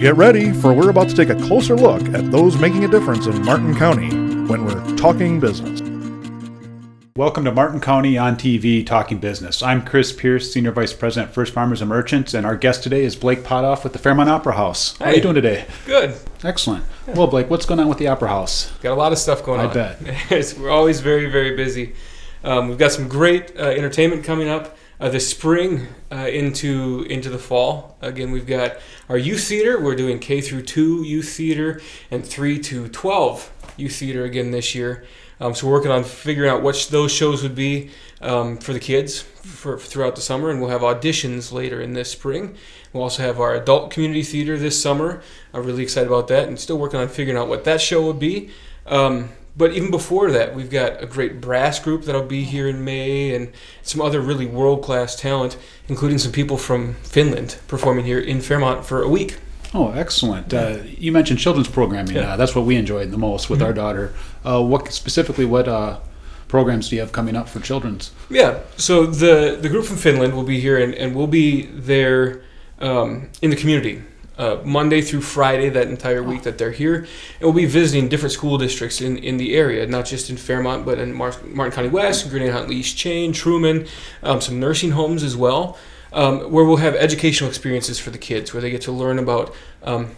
Get ready, for we're about to take a closer look at those making a difference in Martin County when we're talking business. Welcome to Martin County on TV Talking Business. I'm Chris Pierce, Senior Vice President, First Farmers and Merchants, and our guest today is Blake Potoff with the Fairmont Opera House. How are you doing today? Good. Excellent. Well, Blake, what's going on with the Opera House? Got a lot of stuff going on. I bet. We're always very, very busy. We've got some great entertainment coming up this spring into the fall. Again, we've got our youth theater. We're doing K through 2 youth theater and 3 to 12 youth theater again this year. So we're working on figuring out what those shows would be for the kids throughout the summer, and we'll have auditions later in this spring. We'll also have our adult community theater this summer. I'm really excited about that, and still working on figuring out what that show would be. But even before that, we've got a great brass group that'll be here in May, and some other really world-class talent, including some people from Finland performing here in Fairmont for a week. Oh, excellent. You mentioned children's programming. Yeah. That's what we enjoyed the most with our daughter. What programs do you have coming up for children's? Yeah, so the group from Finland will be here, and we'll be there in the community Monday through Friday, that entire week that they're here. And we'll be visiting different school districts in the area, not just in Fairmont, but in Martin County West, Grenada Huntley East Chain, Truman, some nursing homes as well. Where we'll have educational experiences for the kids, where they get to learn about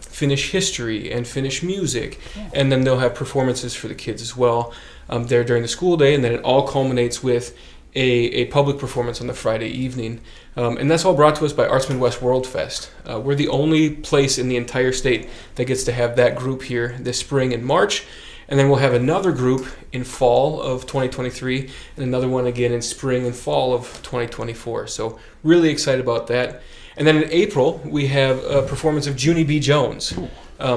Finnish history and Finnish music, and then they'll have performances for the kids as well there during the school day, and then it all culminates with a public performance on the Friday evening. And that's all brought to us by Arts Midwest World Fest. We're the only place in the entire state that gets to have that group here this spring and March. And then we'll have another group in fall of 2023 and another one again in spring and fall of 2024. So really excited about that. And then in April, we have a performance of Junie B. Jones.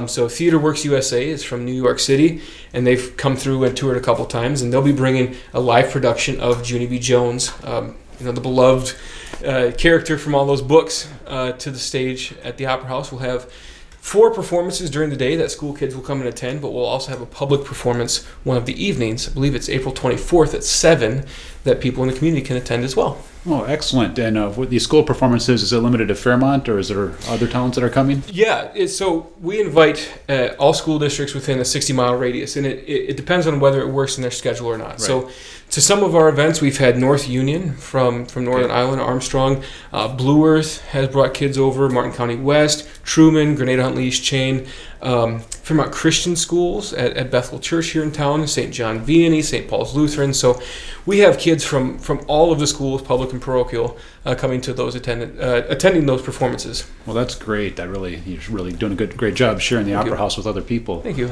So Theater Works USA is from New York City, and they've come through and toured a couple times, and they'll be bringing a live production of Junie B. Jones, the beloved character from all those books, to the stage at the Opera House. We'll have 4 performances during the day that school kids will come and attend, but we'll also have a public performance one of the evenings. I believe it's April 24th at 7 that people in the community can attend as well. Oh, excellent. And with these school performances, is it limited to Fairmont, or is there other towns that are coming? Yeah, so we invite all school districts within a 60-mile radius, and it depends on whether it works in their schedule or not. Right. So to some of our events, we've had North Union from Northern Ireland, Armstrong. Blue Earth has brought kids over, Martin County West, Truman, Grenada Huntley East Chain, Fairmont Christian Schools at Bethel Church here in town, St. John Vianney, St. Paul's Lutheran. So we have kids from all of the schools, public and parochial, coming to those attending those performances. Well, that's great. You're really doing a great job sharing the Opera House with other people. Thank you.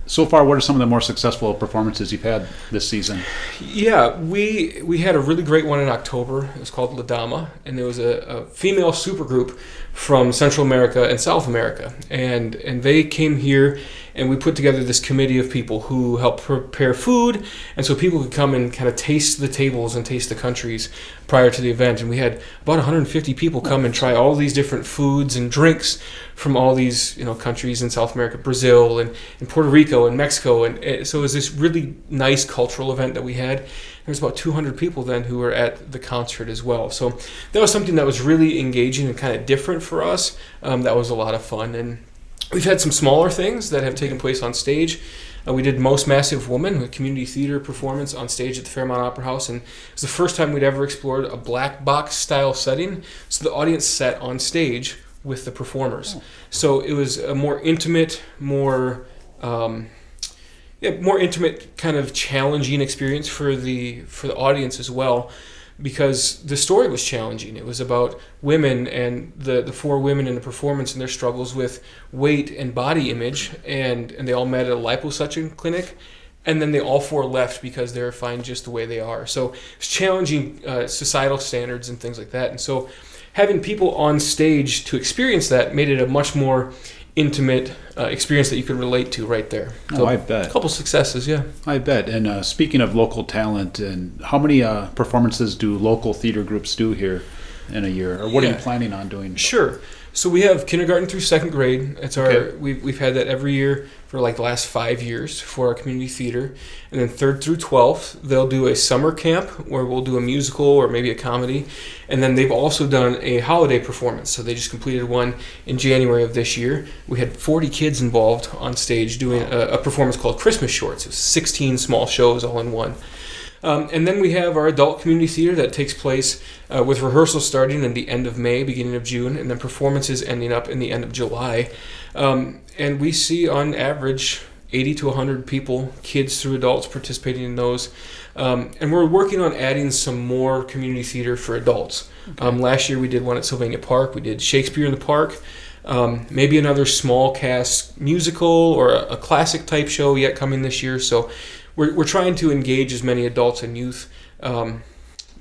So far, what are some of the more successful performances you've had this season? Yeah, we had a really great one in October. It was called La Dama, and it was a female supergroup from Central America and South America. And they came here, and we put together this committee of people who helped prepare food, and so people could come and kind of taste the tables and taste the countries prior to the event. And we had about 150 people come and try all these different foods and drinks from all these countries in South America, Brazil and Puerto Rico and Mexico. And so it was this really nice cultural event that we had. There was about 200 people then who were at the concert as well. So that was something that was really engaging and kind of different for us. That was a lot of fun. And we've had some smaller things that have taken place on stage. We did Most Massive Woman, a community theater performance on stage at the Fairmont Opera House, and it was the first time we'd ever explored a black box style setting. So the audience sat on stage with the performers. So it was a more intimate, more intimate kind of challenging experience for the audience as well, because the story was challenging. It was about women and the 4 women in the performance and their struggles with weight and body image, and they all met at a liposuction clinic, and then they all 4 left because they were fine just the way they are. So it's challenging societal standards and things like that. And so having people on stage to experience that made it a much more intimate experience that you could relate to right there. So I bet. A couple successes, yeah. I bet. And speaking of local talent, and how many performances do local theater groups do here in a year? Or what are you planning on doing? Sure. So we have kindergarten through second grade. It's our Okay. we've had that every year for like the last 5 years for our community theater, and then third through 12th they'll do a summer camp where we'll do a musical or maybe a comedy, and then they've also done a holiday performance. So they just completed one in January of this year. We had 40 kids involved on stage doing a performance called Christmas Shorts. It was 16 small shows all in one. And then we have our adult community theater that takes place with rehearsals starting in the end of May, beginning of June, and then performances ending up in the end of July. And we see on average 80 to 100 people, kids through adults, participating in those. And we're working on adding some more community theater for adults. Okay. Last year we did one at Sylvania Park. We did Shakespeare in the Park. Maybe another small cast musical or a classic type show yet coming this year. So we're trying to engage as many adults and youth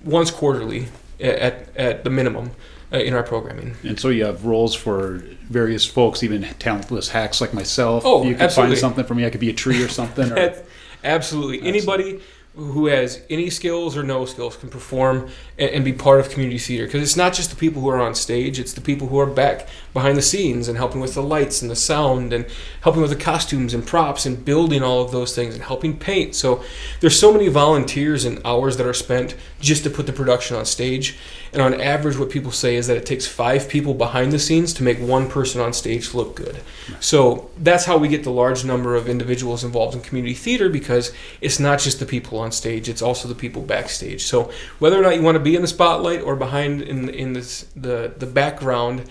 once quarterly at the minimum in our programming. And so you have roles for various folks, even talentless hacks like myself. Oh, you could absolutely. find something for me. I could be a tree or something. Or, Absolutely. Anybody who has any skills or no skills can perform and be part of community theater, because it's not just the people who are on stage, it's the people who are back behind the scenes and helping with the lights and the sound and helping with the costumes and props and building all of those things and helping paint. So there's so many volunteers and hours that are spent just to put the production on stage. And on average, what people say is that it takes 5 people behind the scenes to make one person on stage look good. So that's how we get the large number of individuals involved in community theater, because it's not just the people on stage, it's also the people backstage. So whether or not you want to be in the spotlight or behind in the background,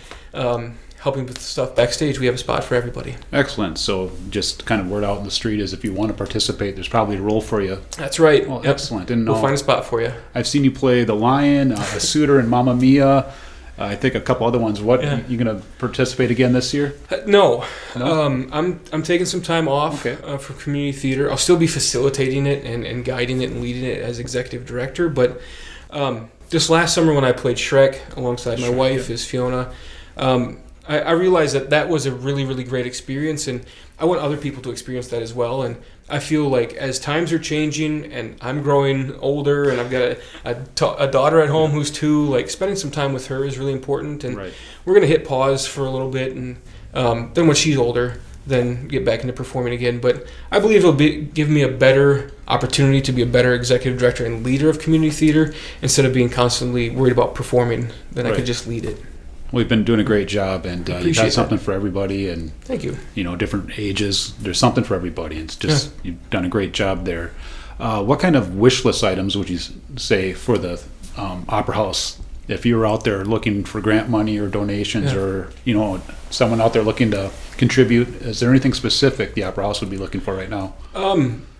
helping with the stuff backstage, we have a spot for everybody. Excellent. So just kind of word out in the street is if you want to participate, there's probably a role for you. That's right. Well, Yep. excellent. Didn't know. We'll find a spot for you. I've seen you play the lion, a suitor in Mamma Mia. I think a couple other ones. What, Yeah. you going to participate again this year? No, No? I'm taking some time off Okay. for community theater. I'll still be facilitating it and guiding it and leading it as executive director. But this last summer when I played Shrek alongside my Shrek, wife yeah. is Fiona, I realized that was a really, really great experience, and I want other people to experience that as well. And I feel like as times are changing and I'm growing older and I've got a daughter at home who's 2, like spending some time with her is really important. And Right. we're going to hit pause for a little bit, and then when she's older, then get back into performing again. But I believe it'll give me a better opportunity to be a better executive director and leader of community theater instead of being constantly worried about performing. Then I Right. could just lead it. We've been doing a great job, and you've Appreciate had something that. for everybody, and Thank you. different ages. There's something for everybody. It's just you've done a great job there. What kind of wish list items would you say for the Opera House? If you were out there looking for grant money or donations, Yeah. or someone out there looking to contribute, is there anything specific the Opera House would be looking for right now?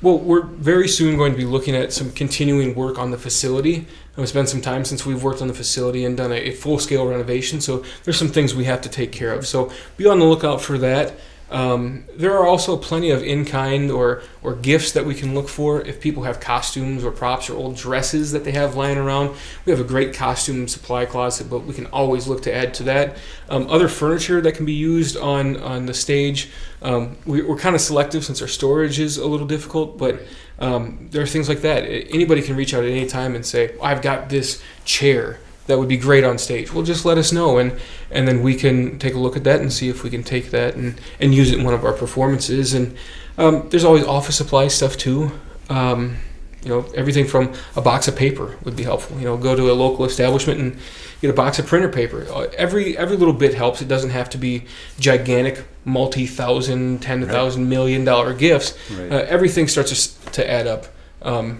Well, we're very soon going to be looking at some continuing work on the facility. It's been some time since we've worked on the facility and done a full-scale renovation, so there's some things we have to take care of. So be on the lookout for that. There are also plenty of in-kind or gifts that we can look for. If people have costumes or props or old dresses that they have lying around, we have a great costume supply closet, but we can always look to add to that. Other furniture that can be used on the stage. We're kind of selective since our storage is a little difficult, but there are things like that. Anybody can reach out at any time and say, I've got this chair that would be great on stage. Well, just let us know, and then we can take a look at that and see if we can take that and use it in one of our performances. And there's always office supply stuff too. Everything from a box of paper would be helpful. Go to a local establishment and get a box of printer paper. Every little bit helps. It doesn't have to be gigantic, multi-thousand, $10,000 million gifts. Right. Everything starts to add up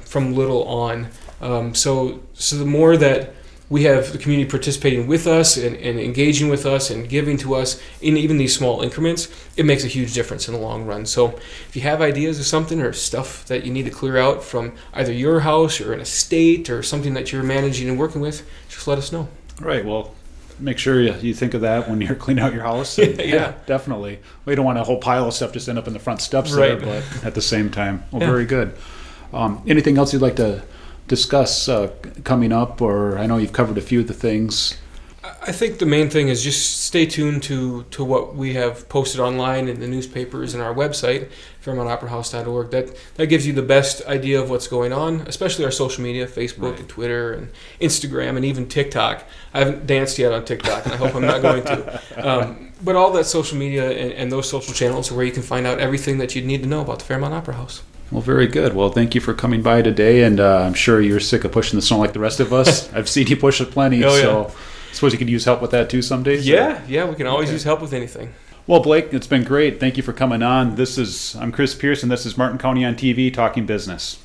from little on. So the more that we have the community participating with us and engaging with us and giving to us in even these small increments, it makes a huge difference in the long run. So if you have ideas of something or stuff that you need to clear out from either your house or an estate or something that you're managing and working with, just let us know. Right. Well, make sure you think of that when you're cleaning out your house. And, Yeah. Definitely. We don't want a whole pile of stuff just end up in the front steps Right. there, but at the same time, well, Yeah. very good. Anything else you'd like to discuss coming up, or I know you've covered a few of the things. I think the main thing is just stay tuned to what we have posted online in the newspapers and our website, FairmontOperaHouse.org. That gives you the best idea of what's going on, especially our social media, Facebook and Twitter and Instagram and even TikTok. I haven't danced yet on TikTok, and I hope I'm not going to. But all that social media and those social channels are where you can find out everything that you'd need to know about the Fairmont Opera House. Well, very good. Well, thank you for coming by today, and I'm sure you're sick of pushing the snow like the rest of us. I've seen you push it plenty, so I suppose you could use help with that too some days? Yeah, we can always use help with anything. Well, Blake, it's been great. Thank you for coming on. I'm Chris Pierce, and this is Martin County on TV, Talking Business.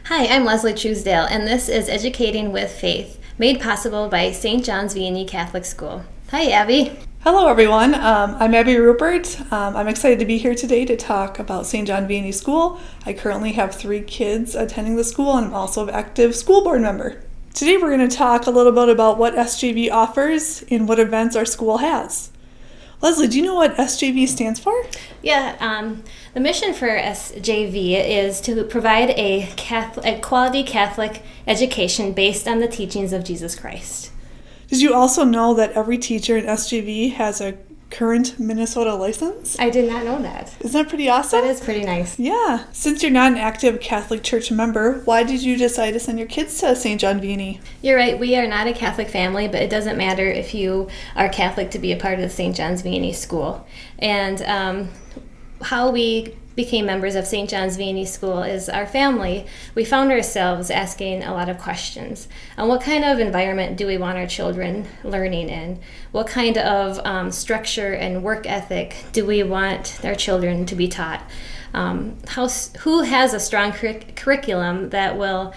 Hi, I'm Leslie Truesdale, and this is Educating with Faith, made possible by St. John's Vianney Catholic School. Hi, Abby. Hello, everyone. I'm Abby Rupert. I'm excited to be here today to talk about St. John Vianney School. I currently have 3 kids attending the school, and I'm also an active school board member. Today we're going to talk a little bit about what SJV offers and what events our school has. Leslie, do you know what SJV stands for? Yeah, the mission for SJV is to provide a quality Catholic education based on the teachings of Jesus Christ. Did you also know that every teacher in SJV has a current Minnesota license? I did not know that. Isn't that pretty awesome? That is pretty nice. Yeah. Since you're not an active Catholic Church member, why did you decide to send your kids to St. John Vianney? You're right. We are not a Catholic family, but it doesn't matter if you are Catholic to be a part of the St. John's Vianney School. And how we became members of St. John's Vianney School is our family. We found ourselves asking a lot of questions on what kind of environment do we want our children learning in? What kind of structure and work ethic do we want our children to be taught? Who has a strong curriculum that will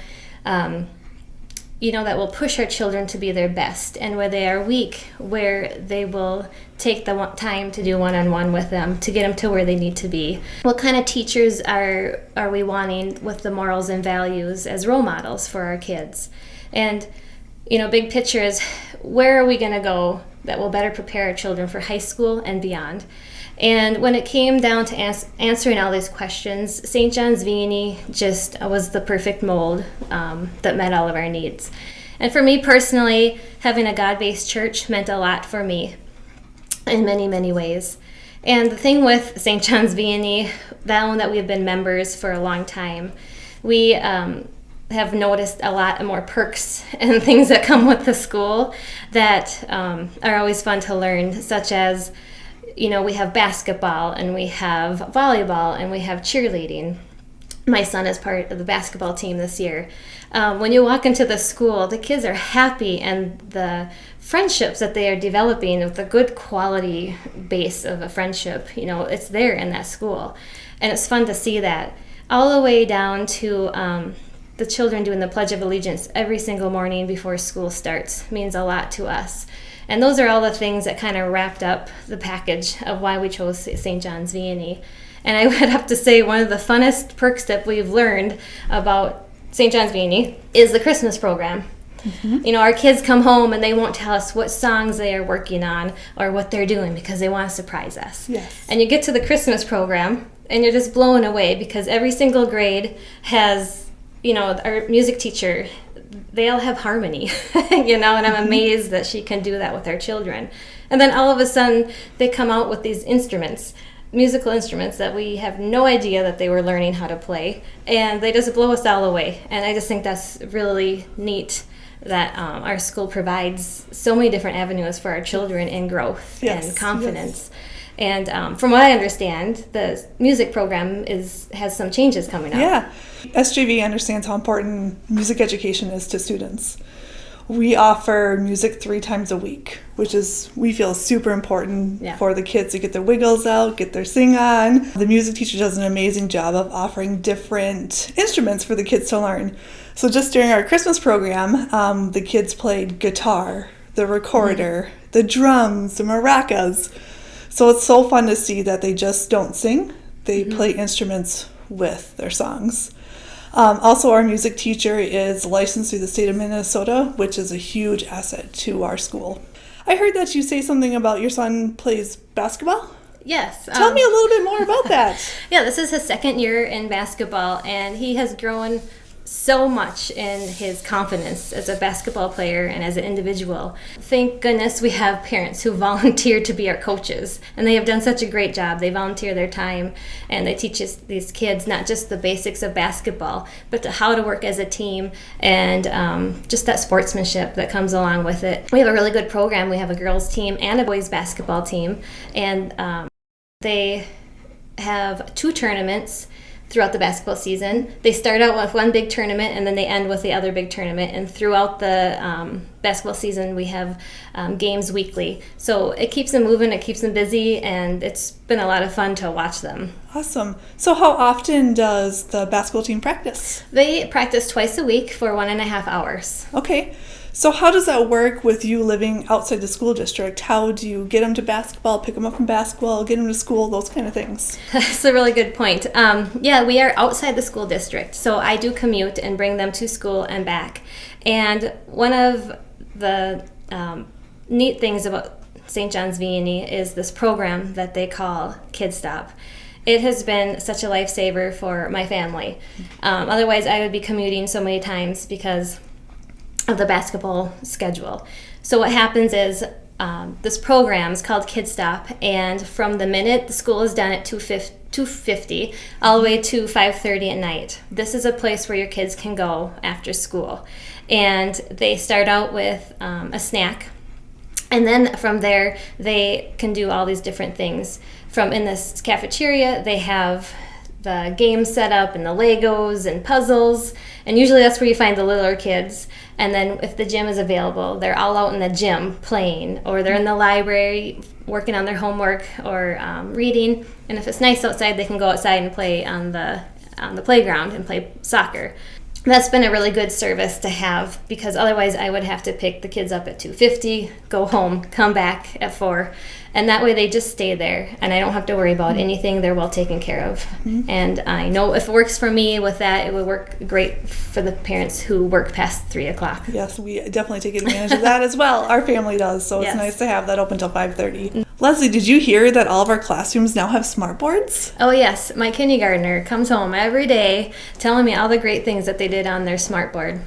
that will push our children to be their best, and where they are weak, where they will take the time to do one-on-one with them to get them to where they need to be. What kind of teachers are we wanting with the morals and values as role models for our kids? And, big picture is, where are we going to go that will better prepare our children for high school and beyond? And when it came down to answering all these questions, St. John's Vianney just was the perfect mold that met all of our needs. And for me personally, having a God-based church meant a lot for me in many, many ways. And the thing with St. John's Vianney, that one that we have been members for a long time, we have noticed a lot more perks and things that come with the school that are always fun to learn, such as we have basketball, and we have volleyball, and we have cheerleading. My son is part of the basketball team this year. When you walk into the school, the kids are happy, and the friendships that they are developing with a good quality base of a friendship, it's there in that school. And it's fun to see that. All the way down to the children doing the Pledge of Allegiance every single morning before school starts means a lot to us. And those are all the things that kind of wrapped up the package of why we chose St. John's Vianney. And I would have to say one of the funnest perks that we've learned about St. John's Vianney is the Christmas program. Mm-hmm. Our kids come home and they won't tell us what songs they are working on or what they're doing because they want to surprise us. Yes. And you get to the Christmas program and you're just blown away because every single grade has, our music teacher, they all have harmony, and I'm amazed that she can do that with our children. And then all of a sudden, they come out with these instruments, musical instruments that we have no idea that they were learning how to play, and they just blow us all away. And I just think that's really neat that our school provides so many different avenues for our children in growth and confidence. Yes. And from what I understand, the music program has some changes coming up. Yeah. SJV understands how important music education is to students. We offer music 3 times a week, which we feel super important for the kids to get their wiggles out, get their sing on. The music teacher does an amazing job of offering different instruments for the kids to learn. So just during our Christmas program, the kids played guitar, the recorder, the drums, the maracas. So it's so fun to see that they just don't sing. They play instruments with their songs. Also, our music teacher is licensed through the state of Minnesota, which is a huge asset to our school. I heard that you say something about your son plays basketball? Yes. Tell me a little bit more about that. Yeah, this is his second year in basketball, and he has grown so much in his confidence as a basketball player and as an individual. Thank goodness we have parents who volunteer to be our coaches, and they have done such a great job. They volunteer their time, and they teach these kids not just the basics of basketball, but how to work as a team and just that sportsmanship that comes along with it. We have a really good program. We have a girls team and a boys basketball team, and they have 2 tournaments throughout the basketball season. They start out with one big tournament and then they end with the other big tournament. And throughout the basketball season, we have games weekly. So it keeps them moving, it keeps them busy, and it's been a lot of fun to watch them. Awesome. So how often does the basketball team practice? They practice twice a week for 1.5 hours. Okay. So how does that work with you living outside the school district? How do you get them to basketball, pick them up from basketball, get them to school, those kind of things? That's a really good point. Yeah, we are outside the school district, so I do commute and bring them to school and back. And one of the neat things about St. John's Vianney is this program that they call Kid Stop. It has been such a lifesaver for my family. Otherwise, I would be commuting so many times because of the basketball schedule. So what happens is this program is called Kid Stop, and from the minute the school is done at 2:50 all the way to 5:30 at night, this is a place where your kids can go after school. And they start out with a snack, and then from there they can do all these different things. From in this cafeteria, they have the games set up and the Legos and puzzles, and usually that's where you find the littler kids. And then if the gym is available, they're all out in the gym playing, or they're in the library working on their homework or reading. And if it's nice outside, they can go outside and play on the playground and play soccer. That's been a really good service to have, because otherwise I would have to pick the kids up at 2:50, go home, come back at 4, and that way they just stay there and I don't have to worry about anything. They're well taken care of. And I know if it works for me with that, it would work great for the parents who work past 3 o'clock. Yes, we definitely take advantage of that as well. Our family does, so it's nice to have that open till 5:30. Leslie, did you hear that all of our classrooms now have smart boards? Oh yes, my kindergartner comes home every day telling me all the great things that they did on their smart board.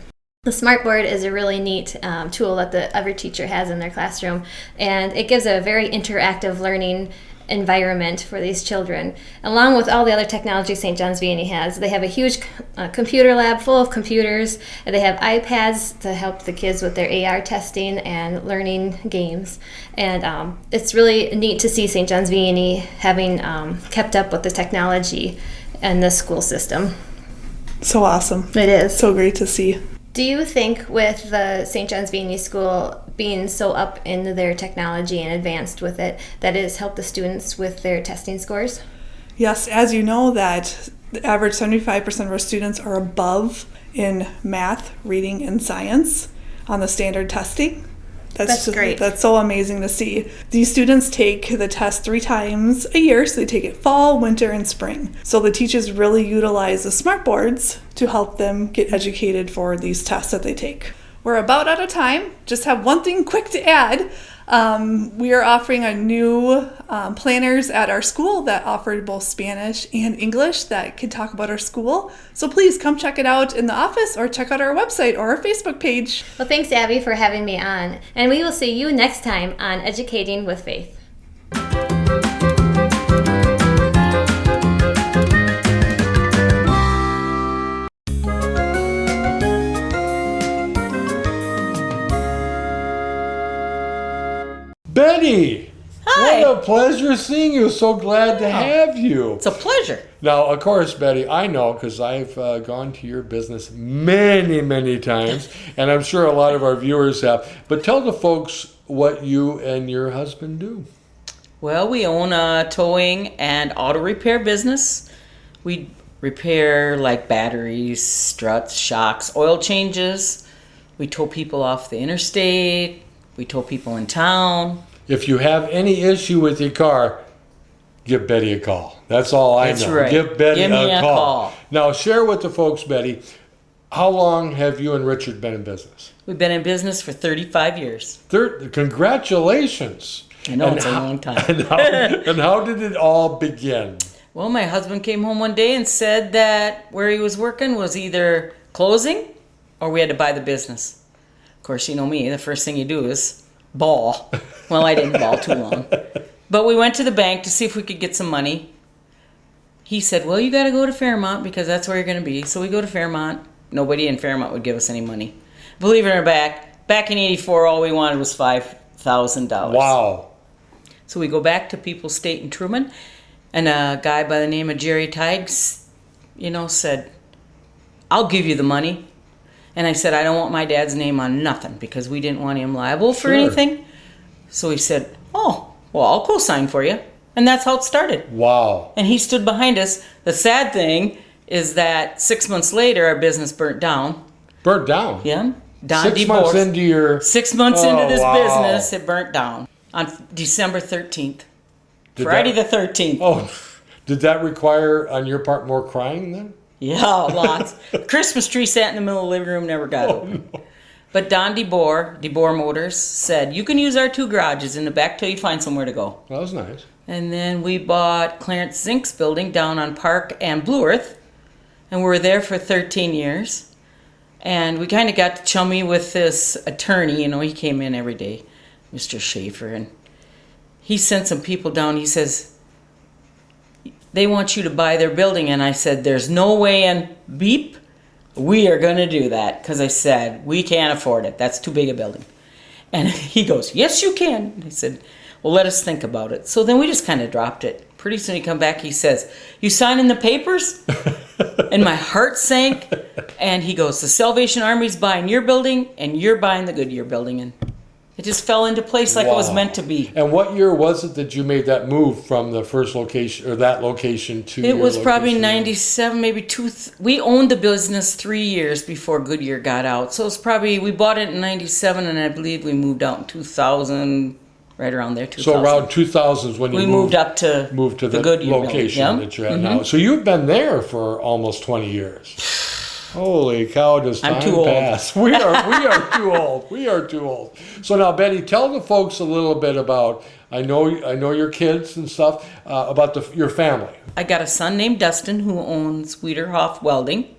The smart board is a really neat tool that every teacher has in their classroom, and it gives a very interactive learning environment for these children. Along with all the other technology St. John's Vianney has, they have a huge computer lab full of computers, and they have iPads to help the kids with their AR testing and learning games. And it's really neat to see St. John's Vianney having kept up with the technology in the school system. So awesome. It is. So great to see. Do you think with the St. John's Vianney School being so up in their technology and advanced with it, that it has helped the students with their testing scores? Yes, as you know, that the average 75% of our students are above in math, reading, and science on the standard testing. That's great. That's so amazing to see. These students take the test 3 times a year, so they take it fall, winter, and spring. So the teachers really utilize the smart boards to help them get educated for these tests that they take. We're about out of time. Just have one thing quick to add. We are offering a new planners at our school that offer both Spanish and English that can talk about our school. So please come check it out in the office or check out our website or our Facebook page. Well, thanks, Abby, for having me on. And we will see you next time on Educating with Faith. Betty! Hi. What a pleasure seeing you. So glad to have you. It's a pleasure. Now, of course, Betty, I know because I've gone to your business many, many times, and I'm sure a lot of our viewers have. But tell the folks what you and your husband do. Well, we own a towing and auto repair business. We repair like batteries, struts, shocks, oil changes. We tow people off the interstate. We tow people in town. If you have any issue with your car, give Betty a call. That's all I know. That's right. Give Betty Give me a a call. call. Now, share with the folks, Betty, how long have you and Richard been in business? We've been in business for 35 years. Congratulations. I know, it's a long time. And how did it all begin? Well, my husband came home one day and said that where he was working was either closing or we had to buy the business. Of course, you know me, the first thing you do is bawl. Well, I didn't bawl too long. But we went to the bank to see if we could get some money. He said, well, you got to go to Fairmont because that's where you're going to be. So we go to Fairmont. Nobody in Fairmont would give us any money. Believe it or not, back in 84, all we wanted was $5,000. Wow. So we go back to People's State in Truman, and a guy by the name of Jerry Tiggs, said, I'll give you the money. And I said, I don't want my dad's name on nothing because we didn't want him liable for anything. So he said, oh, well, I'll co-sign for you. And that's how it started. Wow. And he stood behind us. The sad thing is that 6 months later, our business burnt down. Burnt down? Yeah. Don 6 DeBoer, months into your... 6 months into this wow. business, it burnt down on December 13th. Friday the 13th. Oh, did that require on your part more crying then? Yeah, lots. Christmas tree sat in the middle of the living room, never got out. No. But Don DeBoer Motors, said, you can use our 2 garages in the back till you find somewhere to go. That was nice. And then we bought Clarence Zink's building down on Park and Blue Earth, and we were there for 13 years. And we kind of got chummy with this attorney. He came in every day, Mr. Schaefer, and he sent some people down. He says, they want you to buy their building. And I said, there's no way in beep we are going to do that, because I said, we can't afford it. That's too big a building. And he goes, yes, you can. And I said, well, let us think about it. So then we just kind of dropped it. Pretty soon he come back, he says, you signing the papers? And my heart sank. And he goes, the Salvation Army's buying your building, and you're buying the Goodyear building. And it just fell into place like it was meant to be. And what year was it that you made that move from the first location, or that location, to It was probably now? 97, maybe we owned the business 3 years before Goodyear got out. So it's probably, we bought it in 97, and I believe we moved out in 2000, right around there, 2000. So around 2000 is when you moved up to the Goodyear location building. that you're at now. So you've been there for almost 20 years. Holy cow, does time pass? We are too old. We are too old. So now, Betty, tell the folks a little bit about, I know your kids and stuff, about your family. I got a son named Dustin who owns Wiederhoff Welding.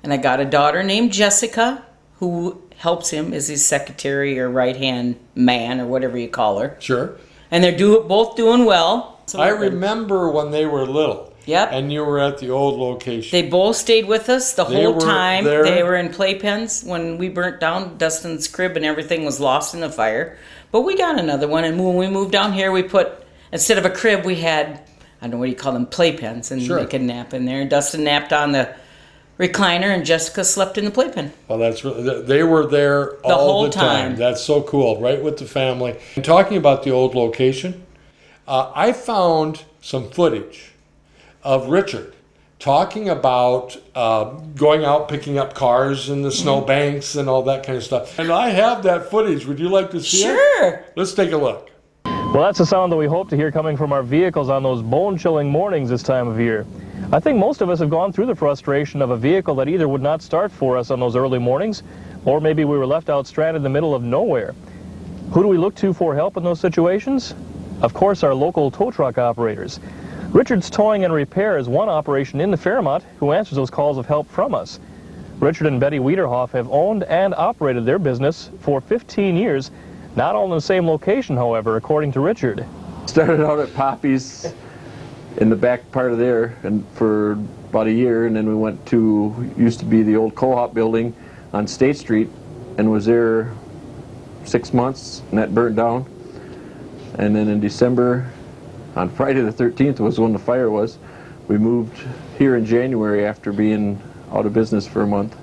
And I got a daughter named Jessica who helps him as his secretary or right-hand man or whatever you call her. Sure. And they're both doing well. So I remember when they were little. Yep. And you were at the old location. They both stayed with us the whole time. There. They were in playpens. When we burnt down, Dustin's crib and everything was lost in the fire. But we got another one. And when we moved down here, we put, instead of a crib, we had, I don't know what you call them, playpens. And they could nap in there. Dustin napped on the recliner and Jessica slept in the playpen. Well, they were there all the time. That's so cool, right with the family. And talking about the old location, I found some footage of Richard talking about going out picking up cars in the snowbanks and all that kind of stuff. And I have that footage. Would you like to see it? Sure. Let's take a look. Well, that's the sound that we hope to hear coming from our vehicles on those bone-chilling mornings this time of year. I think most of us have gone through the frustration of a vehicle that either would not start for us on those early mornings, or maybe we were left out stranded in the middle of nowhere. Who do we look to for help in those situations? Of course, our local tow truck operators. Richard's Towing and Repair is one operation in the Fairmont who answers those calls of help from us. Richard and Betty Wiederhoff have owned and operated their business for 15 years, not all in the same location, however, according to Richard. Started out at Poppy's in the back part of there and for about a year, and then we went to, used to be the old co-op building on State Street, and was there 6 months, and that burnt down. And then in December, on Friday the 13th was when the fire was. We moved here in January after being out of business for a month.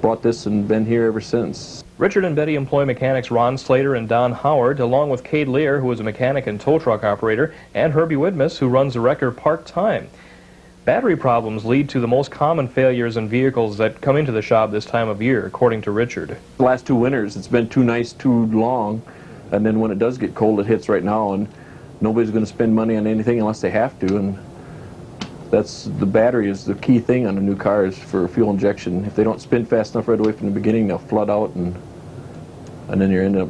Bought this and been here ever since. Richard and Betty employ mechanics Ron Slater and Don Howard, along with Cade Lear, who is a mechanic and tow truck operator, and Herbie Widmus, who runs the wrecker part-time. Battery problems lead to the most common failures in vehicles that come into the shop this time of year, according to Richard. The last 2 winters, it's been too nice, too long, and then when it does get cold, it hits right now, and nobody's going to spend money on anything unless they have to, and the battery is the key thing on a new car is for fuel injection. If they don't spin fast enough right away from the beginning, they'll flood out, and then you end up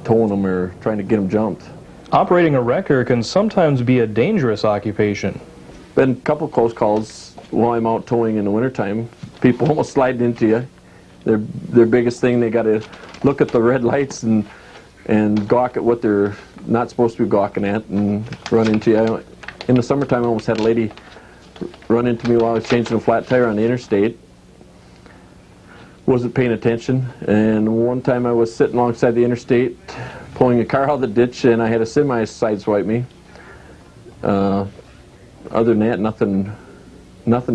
towing them or trying to get them jumped. Operating a wrecker can sometimes be a dangerous occupation. Been a couple close calls while I'm out towing in the wintertime. People almost slide into you. Their biggest thing, they got to look at the red lights and gawk at what they're not supposed to be gawking at and run into you. In the summertime, I almost had a lady run into me while I was changing a flat tire on the interstate. Wasn't paying attention, and one time I was sitting alongside the interstate pulling a car out of the ditch, and I had a semi sideswipe me. Other than that, nothing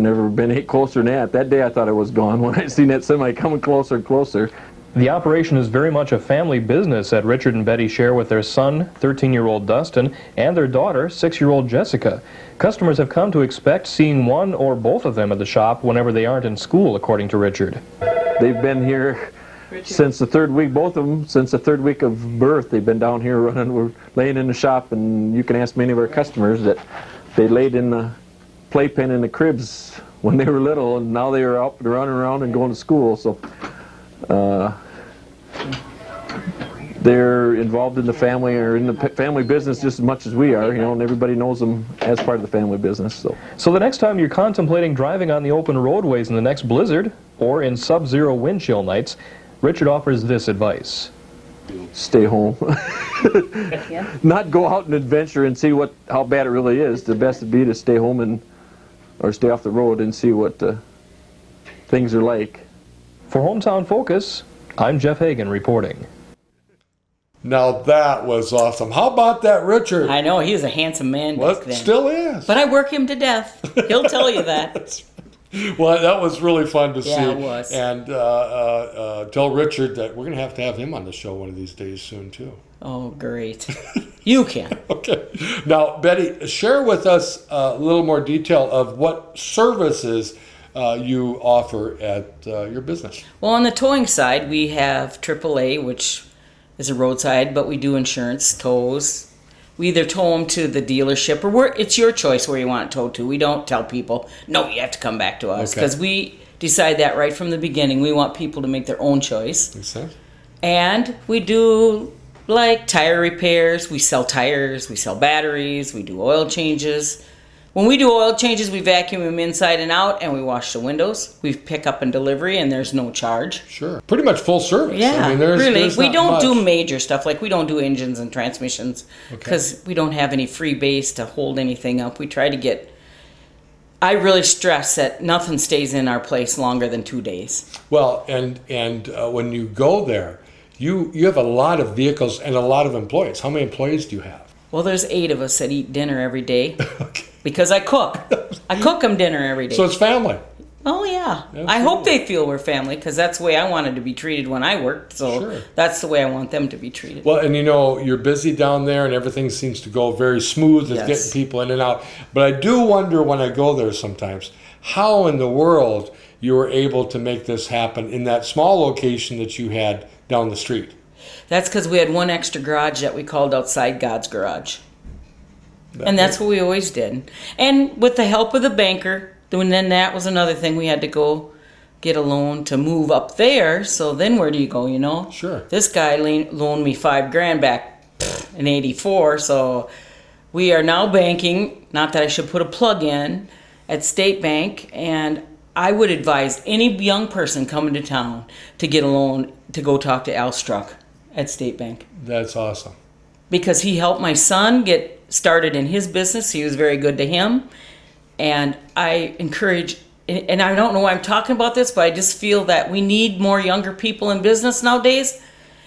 ever been any closer than that. That day I thought I was gone when I seen that semi coming closer and closer. The operation is very much a family business that Richard and Betty share with their son, 13-year-old Dustin, and their daughter, 6-year-old Jessica. Customers have come to expect seeing one or both of them at the shop whenever they aren't in school, according to Richard. They've been here since the third week, both of them, since the third week of birth. They've been down here running, we're laying in the shop, and you can ask many of our customers that they laid in the playpen in the cribs when they were little, and now they are up and running around and going to school. So they're involved in the family or in the family business just as much as we are, and everybody knows them as part of the family business. So the next time you're contemplating driving on the open roadways in the next blizzard or in sub-zero wind chill nights, Richard offers this advice. Stay home. Not go out and adventure and see how bad it really is. The best would be to stay home or stay off the road and see what things are like. For Hometown Focus, I'm Jeff Hagan reporting. Now that was awesome. How about that, Richard? I know, he was a handsome man back then. Still is. But I work him to death. He'll tell you that. Well, that was really fun to see. Yeah, it was. And tell Richard that we're going to have him on the show one of these days soon, too. Oh, great. You can. Okay. Now, Betty, share with us a little more detail of what services you offer at your business. Well, on the towing side, we have AAA, which is a roadside, but we do insurance, tows. We either tow them to the dealership, or it's your choice where you want it towed to. We don't tell people, no, you have to come back to us, because we decide that right from the beginning. We want people to make their own choice. Makes sense. And we do like tire repairs. We sell tires, we sell batteries, we do oil changes. When we do oil changes, we vacuum them inside and out, and we wash the windows. We pick up and delivery, and there's no charge. Sure. Pretty much full service. Yeah, I mean, really. There's we not don't much. do major stuff. Like, we don't do engines and transmissions because we don't have any free base to hold anything up. We try to get... I really stress that nothing stays in our place longer than 2 days. Well, and when you go there, you have a lot of vehicles and a lot of employees. How many employees do you have? Well, there's 8 of us that eat dinner every day. Because I cook. I cook them dinner every day. So it's family. Oh, yeah. Absolutely. I hope they feel we're family, because that's the way I wanted to be treated when I worked. So that's the way I want them to be treated. Well, and you're busy down there, and everything seems to go very smooth. It's getting people in and out. But I do wonder when I go there sometimes, how in the world you were able to make this happen in that small location that you had down the street. That's because we had one extra garage that we called outside God's garage. And that's what we always did. And with the help of the banker, then that was another thing. We had to go get a loan to move up there. So then where do you go, Sure. This guy loaned me $5,000 back in '84. So we are now banking, not that I should put a plug in, at State Bank. And I would advise any young person coming to town to get a loan to go talk to Al Struck at State Bank. That's awesome. Because he helped my son get started in his business. He was very good to him. And I encourage, and I don't know why I'm talking about this, but I just feel that we need more younger people in business nowadays.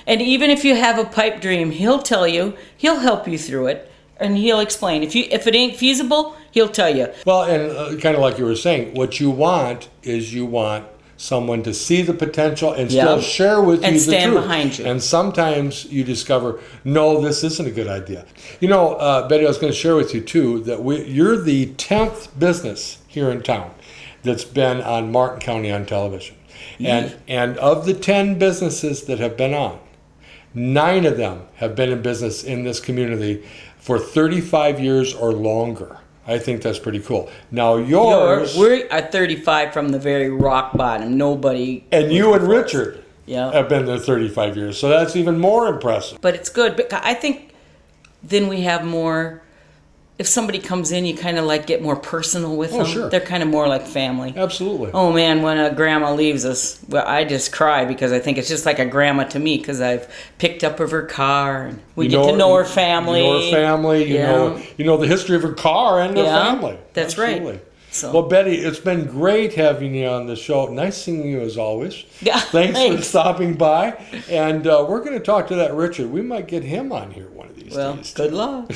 And even if you have a pipe dream, he'll tell you, he'll help you through it, and he'll explain. If it ain't feasible, he'll tell you. Well, and kind of like you were saying, what you want is someone to see the potential and still share with you the truth. And stand behind you. And sometimes you discover, no, this isn't a good idea. Betty, I was going to share with you, too, that you're the 10th business here in town that's been on Martin County on television. And of the 10 businesses that have been on, 9 of them have been in business in this community for 35 years or longer. I think that's pretty cool. Now yours... We're at 35 from the very rock bottom. Nobody... And you and Richard. have been there 35 years. So that's even more impressive. But it's good. But I think then we have more. If somebody comes in, you kind of like get more personal with them. Sure. They're kind of more like family. Absolutely. Oh man, when a grandma leaves us, well, I just cry because I think it's just like a grandma to me because I've picked up of her car and we get to know her family. You know her family. You know the history of her car and their family. That's Absolutely. right. So. Well, Betty, it's been great having you on the show. Nice seeing you as always. Yeah. Thanks for stopping by. And we're going to talk to that Richard. We might get him on here one of these days. Well, good luck.